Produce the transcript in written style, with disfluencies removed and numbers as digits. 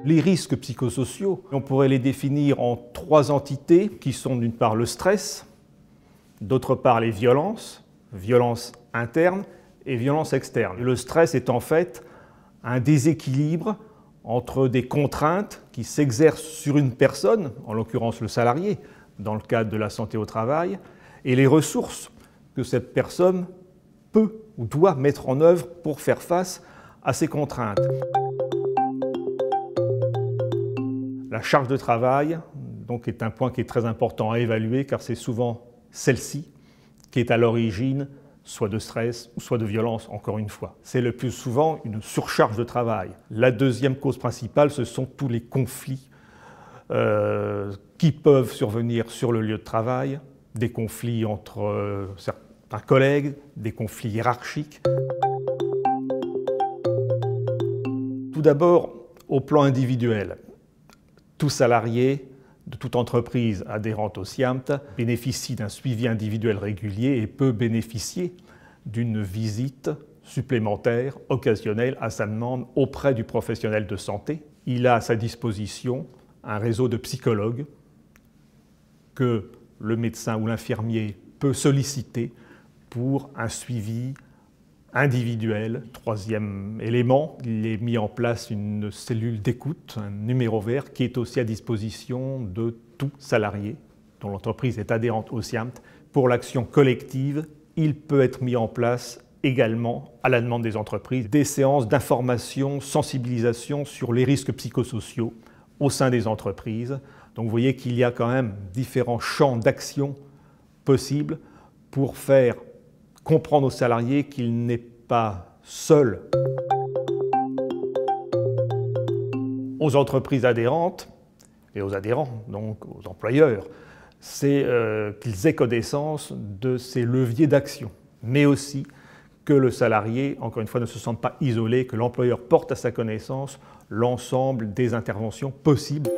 Les risques psychosociaux, on pourrait les définir en trois entités qui sont d'une part le stress, d'autre part les violences internes et violences externes. Le stress est en fait un déséquilibre entre des contraintes qui s'exercent sur une personne, en l'occurrence le salarié, dans le cadre de la santé au travail, et les ressources que cette personne peut ou doit mettre en œuvre pour faire face à ces contraintes. La charge de travail donc, est un point qui est très important à évaluer car c'est souvent celle-ci qui est à l'origine soit de stress ou soit de violence, encore une fois. C'est le plus souvent une surcharge de travail. La deuxième cause principale, ce sont tous les conflits qui peuvent survenir sur le lieu de travail, des conflits entre certains collègues, des conflits hiérarchiques. Tout d'abord, au plan individuel, tout salarié de toute entreprise adhérente au SIAMT bénéficie d'un suivi individuel régulier et peut bénéficier d'une visite supplémentaire, occasionnelle, à sa demande auprès du professionnel de santé. Il a à sa disposition un réseau de psychologues que le médecin ou l'infirmier peut solliciter pour un suivi individuel. Troisième élément, il est mis en place une cellule d'écoute, un numéro vert qui est aussi à disposition de tout salarié dont l'entreprise est adhérente au SIAMT. Pour l'action collective, il peut être mis en place également, à la demande des entreprises, des séances d'information, sensibilisation sur les risques psychosociaux au sein des entreprises. Donc vous voyez qu'il y a quand même différents champs d'action possibles pour faire comprendre aux salariés qu'il n'est pas seul. Aux entreprises adhérentes et aux adhérents, donc aux employeurs, c'est qu'ils aient connaissance de ces leviers d'action, mais aussi que le salarié, encore une fois, ne se sente pas isolé, que l'employeur porte à sa connaissance l'ensemble des interventions possibles.